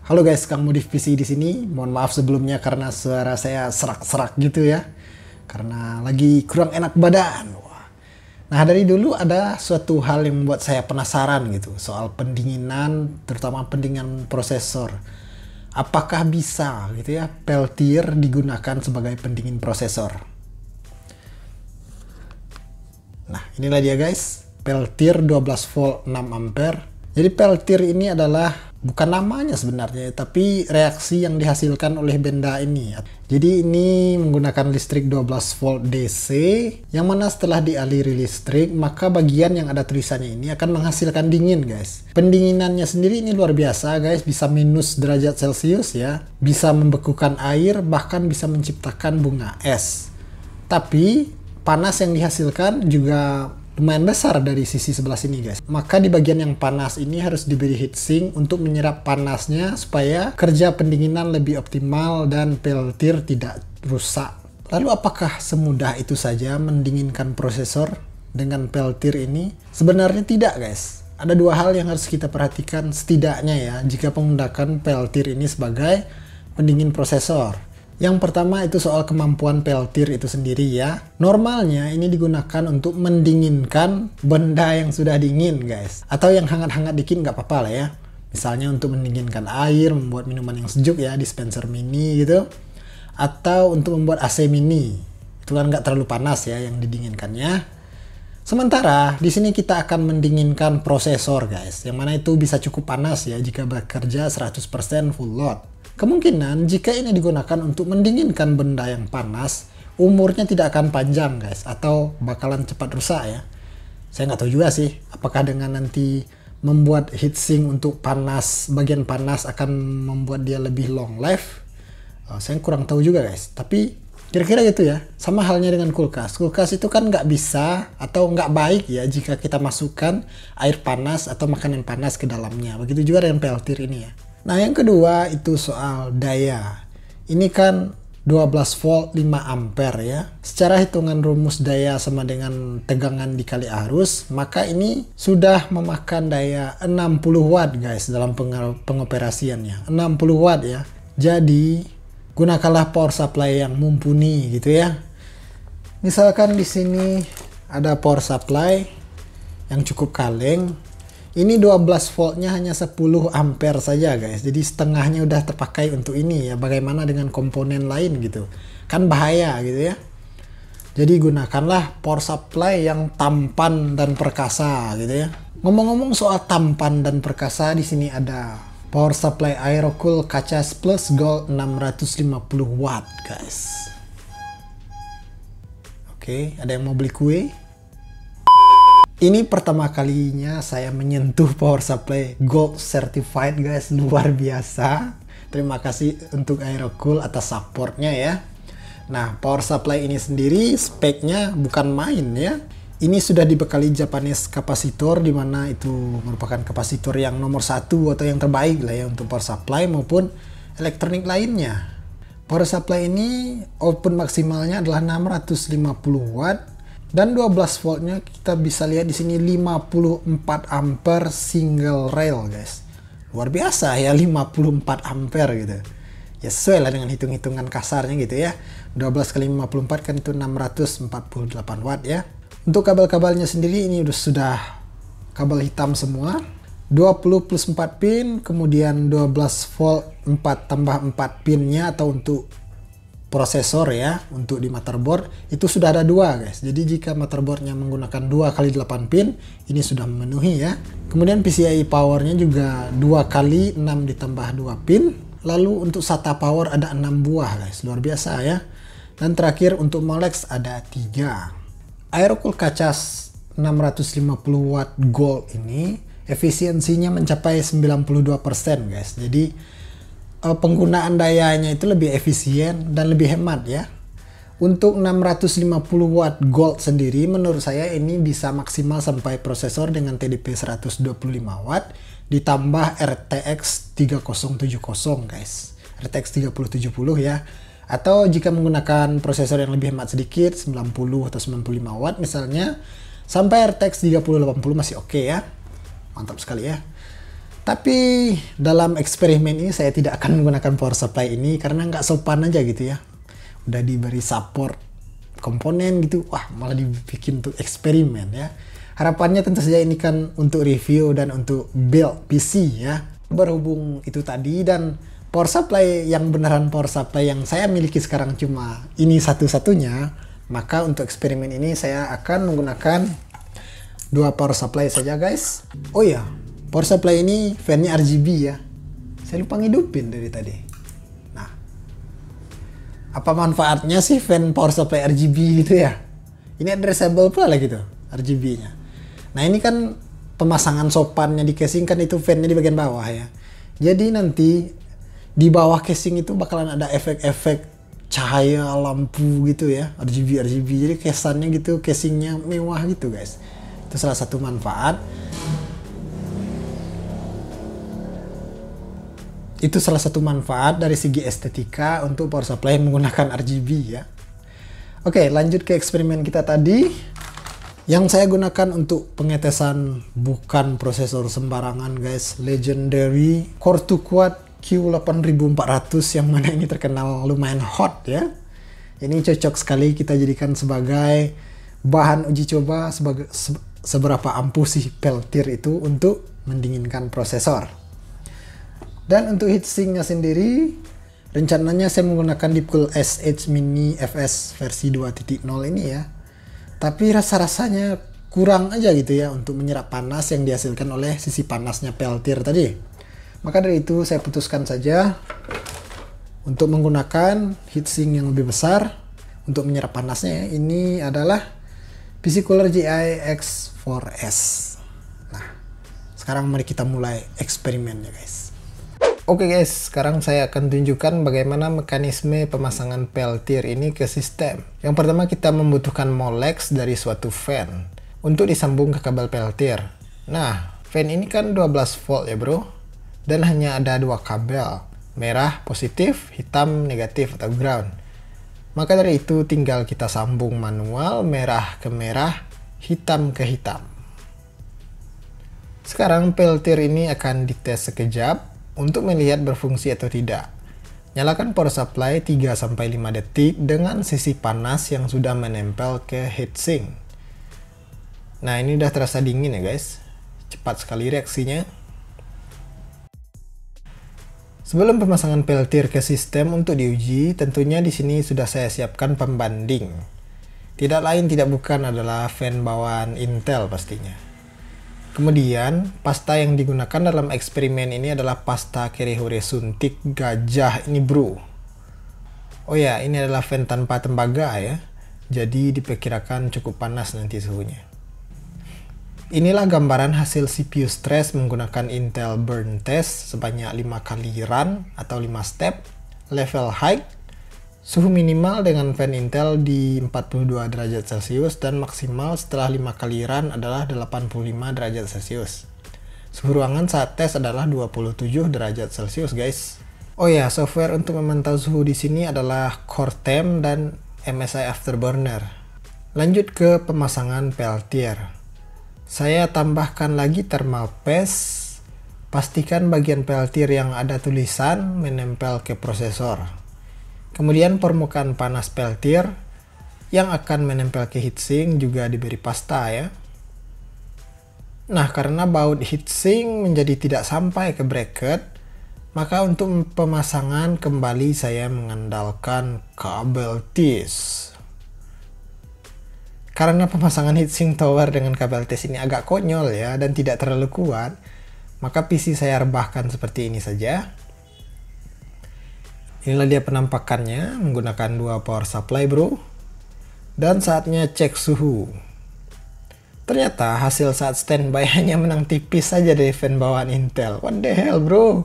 Halo guys, Kang Modif PC di sini. Mohon maaf sebelumnya karena suara saya serak-serak gitu ya. Karena lagi kurang enak badan. Wah. Nah, dari dulu ada suatu hal yang membuat saya penasaran gitu soal pendinginan, terutama pendinginan prosesor. Apakah bisa gitu ya Peltier digunakan sebagai pendingin prosesor? Nah, inilah dia guys, Peltier 12 volt 6 ampere. Jadi Peltier ini adalah bukan namanya sebenarnya, tapi reaksi yang dihasilkan oleh benda ini. Jadi ini menggunakan listrik 12 volt DC, yang mana setelah dialiri listrik, maka bagian yang ada tulisannya ini akan menghasilkan dingin guys. Pendinginannya sendiri ini luar biasa guys, bisa minus derajat Celcius ya, bisa membekukan air, bahkan bisa menciptakan bunga es. Tapi panas yang dihasilkan juga lumayan besar dari sisi sebelah sini guys. Maka di bagian yang panas ini harus diberi heatsink untuk menyerap panasnya supaya kerja pendinginan lebih optimal dan Peltier tidak rusak. Lalu apakah semudah itu saja mendinginkan prosesor dengan Peltier ini? Sebenarnya tidak guys. Ada dua hal yang harus kita perhatikan setidaknya ya jika menggunakan Peltier ini sebagai pendingin prosesor. Yang pertama itu soal kemampuan Peltier itu sendiri ya. Normalnya ini digunakan untuk mendinginkan benda yang sudah dingin guys. Atau yang hangat-hangat dikit nggak apa-apa lah ya. Misalnya untuk mendinginkan air, membuat minuman yang sejuk ya, dispenser mini gitu. Atau untuk membuat AC mini. Itu kan nggak terlalu panas ya yang didinginkannya. Sementara di sini kita akan mendinginkan prosesor guys. Yang mana itu bisa cukup panas ya jika bekerja 100% full load. Kemungkinan jika ini digunakan untuk mendinginkan benda yang panas, umurnya tidak akan panjang guys, atau bakalan cepat rusak ya. Saya nggak tahu juga sih, apakah dengan nanti membuat heatsink untuk panas, bagian panas akan membuat dia lebih long life. Saya kurang tahu juga guys, tapi kira-kira gitu ya. Sama halnya dengan kulkas. Kulkas itu kan nggak bisa atau nggak baik ya jika kita masukkan air panas atau makanan panas ke dalamnya. Begitu juga dengan Peltier ini ya. Nah, yang kedua itu soal daya. Ini kan 12 volt 5 ampere ya. Secara hitungan rumus daya sama dengan tegangan dikali arus, maka ini sudah memakan daya 60 watt guys dalam pengoperasiannya. 60 watt ya. Jadi, gunakanlah power supply yang mumpuni gitu ya. Misalkan di sini ada power supply yang cukup kaleng. Ini 12 voltnya hanya 10 ampere saja guys. Jadi setengahnya udah terpakai untuk ini ya. Bagaimana dengan komponen lain gitu. Kan bahaya gitu ya. Jadi gunakanlah power supply yang tampan dan perkasa gitu ya. Ngomong-ngomong soal tampan dan perkasa, di sini ada power supply Aerocool Kachas Plus Gold 650 watt guys. Oke, ada yang mau beli kue? Ini pertama kalinya saya menyentuh power supply Gold Certified guys, luar biasa. Terima kasih untuk Aerocool atas supportnya ya. Nah, power supply ini sendiri speknya bukan main ya. Ini sudah dibekali Japanese kapasitor, dimana itu merupakan kapasitor yang nomor satu atau yang terbaik lah ya untuk power supply maupun elektronik lainnya. Power supply ini output maksimalnya adalah 650 watt. Dan 12 voltnya kita bisa lihat di sini 54 ampere single rail guys. Luar biasa ya 54 ampere gitu. Ya sesuai lah dengan hitung-hitungan kasarnya gitu ya. 12 kali 54 kan itu 648 watt ya. Untuk kabel-kabelnya sendiri ini sudah kabel hitam semua. 20 plus 4 pin, kemudian 12 volt 4 tambah 4 pinnya atau untuk prosesor ya, untuk di motherboard itu sudah ada dua guys. Jadi jika motherboardnya menggunakan 2 kali 8 pin, ini sudah memenuhi ya. Kemudian PCIe powernya juga 2 kali 6 ditambah 2 pin. Lalu untuk SATA power ada 6 buah guys, luar biasa ya. Dan terakhir untuk Molex ada 3. Aerocool Kachas 650 watt gold ini efisiensinya mencapai 92% guys. Jadi penggunaan dayanya itu lebih efisien dan lebih hemat ya. Untuk 650 watt gold sendiri menurut saya ini bisa maksimal sampai prosesor dengan TDP 125 watt ditambah RTX 3070 guys. RTX 3070 ya. Atau jika menggunakan prosesor yang lebih hemat sedikit 90 atau 95 watt misalnya, sampai RTX 3080 masih oke ya. Mantap sekali ya. Tapi dalam eksperimen ini saya tidak akan menggunakan power supply ini karena nggak sopan aja gitu ya. Udah diberi support komponen gitu, wah malah dibikin untuk eksperimen ya. Harapannya tentu saja ini kan untuk review dan untuk build PC ya. Berhubung itu tadi, dan power supply yang beneran power supply yang saya miliki sekarang cuma ini satu-satunya, maka untuk eksperimen ini saya akan menggunakan dua power supply saja guys. Oh ya, power supply ini fan-nya RGB ya. Saya lupa ngidupin dari tadi. Nah, apa manfaatnya sih fan power supply RGB gitu ya? Ini addressable pula gitu RGB-nya. Nah ini kan pemasangan sopannya di casing kan, itu fan-nya di bagian bawah ya. Jadi nanti di bawah casing itu bakalan ada efek-efek cahaya lampu gitu ya, RGB. Jadi kesannya gitu, casingnya mewah gitu guys. Itu salah satu manfaat. Itu salah satu manfaat dari segi estetika untuk power supply menggunakan RGB ya. Oke, lanjut ke eksperimen kita tadi. Yang saya gunakan untuk pengetesan bukan prosesor sembarangan guys, Legendary Core 2 Quad Q8400, yang mana ini terkenal lumayan hot ya. Ini cocok sekali kita jadikan sebagai bahan uji coba seberapa ampuh sih Peltier itu untuk mendinginkan prosesor. Dan untuk heatsinknya sendiri, rencananya saya menggunakan Deepcool SH Mini FS versi 2.0 ini ya. Tapi rasa-rasanya kurang aja gitu ya untuk menyerap panas yang dihasilkan oleh sisi panasnya Peltier tadi. Maka dari itu saya putuskan saja untuk menggunakan heatsink yang lebih besar untuk menyerap panasnya ya. Ini adalah PC Cooler GI X4S. Nah, sekarang mari kita mulai eksperimennya guys. Oke guys, sekarang saya akan tunjukkan bagaimana mekanisme pemasangan Peltier ini ke sistem. Yang pertama kita membutuhkan Molex dari suatu fan untuk disambung ke kabel Peltier. Nah, fan ini kan 12 volt ya bro, dan hanya ada dua kabel, merah positif, hitam negatif atau ground. Maka dari itu tinggal kita sambung manual, merah ke merah, hitam ke hitam. Sekarang Peltier ini akan dites sekejap untuk melihat berfungsi atau tidak. Nyalakan power supply 3-5 detik dengan sisi panas yang sudah menempel ke heatsink. Nah ini udah terasa dingin ya guys. Cepat sekali reaksinya. Sebelum pemasangan Peltier ke sistem untuk diuji, tentunya di sini sudah saya siapkan pembanding. Tidak lain tidak bukan adalah fan bawaan Intel pastinya. Kemudian, pasta yang digunakan dalam eksperimen ini adalah pasta Kerihore suntik gajah ini bro. Oh ya, ini adalah fan tanpa tembaga ya. Jadi diperkirakan cukup panas nanti suhunya. Inilah gambaran hasil CPU stress menggunakan Intel burn test sebanyak 5 kali run atau 5 step, level high, suhu minimal dengan fan Intel di 42 derajat Celcius dan maksimal setelah 5 kali run adalah 85 derajat Celcius. Suhu ruangan saat tes adalah 27 derajat Celcius guys. Oh ya, software untuk memantau suhu di sini adalah CoreTemp dan MSI Afterburner. Lanjut ke pemasangan Peltier. Saya tambahkan lagi thermal paste. Pastikan bagian Peltier yang ada tulisan menempel ke prosesor. Kemudian permukaan panas Peltier yang akan menempel ke heatsink juga diberi pasta ya. Nah, karena baut heatsink menjadi tidak sampai ke bracket, maka untuk pemasangan kembali saya mengandalkan kabel TIS. Karena pemasangan heatsink tower dengan kabel TIS ini agak konyol ya dan tidak terlalu kuat, maka PC saya rebahkan seperti ini saja. Inilah dia penampakannya menggunakan dua power supply bro. Dan saatnya cek suhu. Ternyata hasil saat standby hanya menang tipis saja dari fan bawaan Intel. What the hell bro.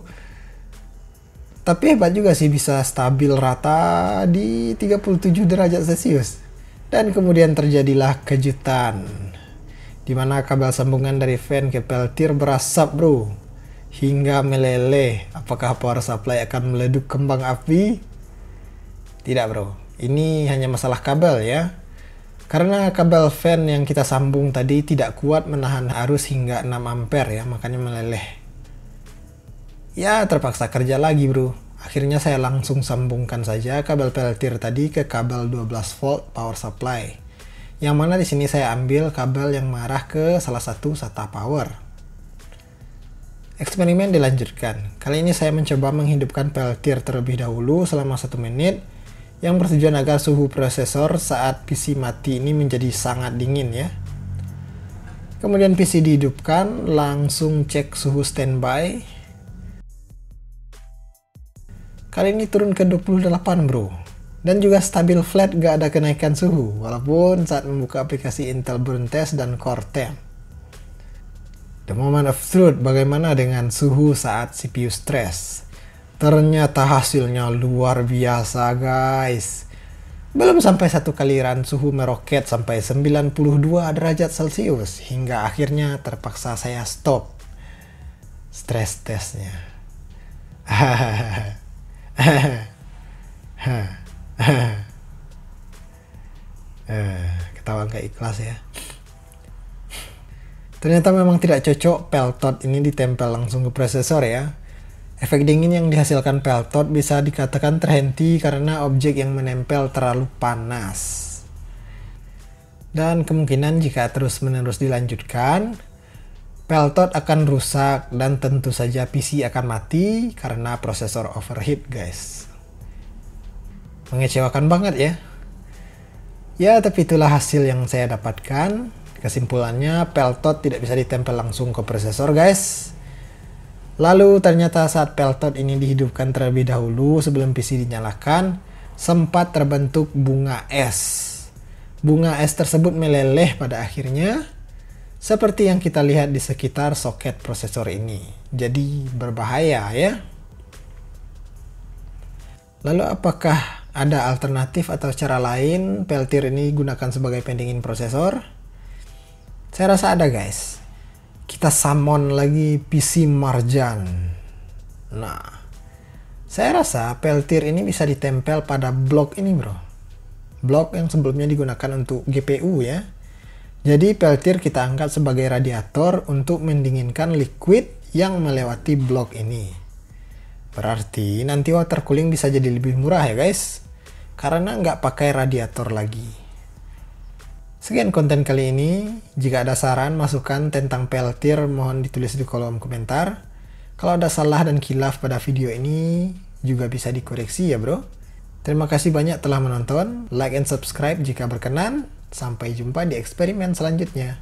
Tapi hebat juga sih bisa stabil rata di 37 derajat Celcius. Dan kemudian terjadilah kejutan. Dimana kabel sambungan dari fan ke Peltier berasap bro. Hingga meleleh. Apakah power supply akan meleduk kembang api? Tidak bro. Ini hanya masalah kabel ya. Karena kabel fan yang kita sambung tadi tidak kuat menahan arus hingga 6 ampere ya. Makanya meleleh. Ya terpaksa kerja lagi bro. Akhirnya saya langsung sambungkan saja kabel peltir tadi ke kabel 12 volt power supply. Yang mana di sini saya ambil kabel yang mengarah ke salah satu SATA power. Eksperimen dilanjutkan. Kali ini saya mencoba menghidupkan peltir terlebih dahulu selama 1 menit yang bertujuan agar suhu prosesor saat PC mati ini menjadi sangat dingin ya. Kemudian PC dihidupkan, langsung cek suhu standby. Kali ini turun ke 28 bro. Dan juga stabil flat, gak ada kenaikan suhu. Walaupun saat membuka aplikasi Intel Burn Test dan Core Temp. The moment of truth, bagaimana dengan suhu saat CPU stress? Ternyata hasilnya luar biasa guys. Belum sampai 1 kaliran suhu meroket sampai 92 derajat Celcius. Hingga akhirnya terpaksa saya stop stress testnya. Ketawa gak ikhlas ya. Ternyata memang tidak cocok peltot ini ditempel langsung ke prosesor ya. Efek dingin yang dihasilkan peltot bisa dikatakan terhenti karena objek yang menempel terlalu panas. Dan kemungkinan jika terus-menerus dilanjutkan, peltot akan rusak dan tentu saja PC akan mati karena prosesor overheat guys. Mengecewakan banget ya. Ya, tapi itulah hasil yang saya dapatkan. Kesimpulannya, peltot tidak bisa ditempel langsung ke prosesor guys. Lalu ternyata saat peltot ini dihidupkan terlebih dahulu sebelum PC dinyalakan, sempat terbentuk bunga es. Bunga es tersebut meleleh pada akhirnya, seperti yang kita lihat di sekitar soket prosesor ini. Jadi berbahaya ya. Lalu apakah ada alternatif atau cara lain peltir ini gunakan sebagai pendingin prosesor? Saya rasa ada guys. Kita summon lagi PC Marjan. Nah, saya rasa peltir ini bisa ditempel pada blok ini bro. Blok yang sebelumnya digunakan untuk GPU ya. Jadi peltir kita angkat sebagai radiator untuk mendinginkan liquid yang melewati blok ini. Berarti nanti water cooling bisa jadi lebih murah ya guys. Karena nggak pakai radiator lagi. Sekian konten kali ini. Jika ada saran, masukan tentang peltir, mohon ditulis di kolom komentar. Kalau ada salah dan khilaf pada video ini, juga bisa dikoreksi ya bro. Terima kasih banyak telah menonton. Like and subscribe jika berkenan. Sampai jumpa di eksperimen selanjutnya.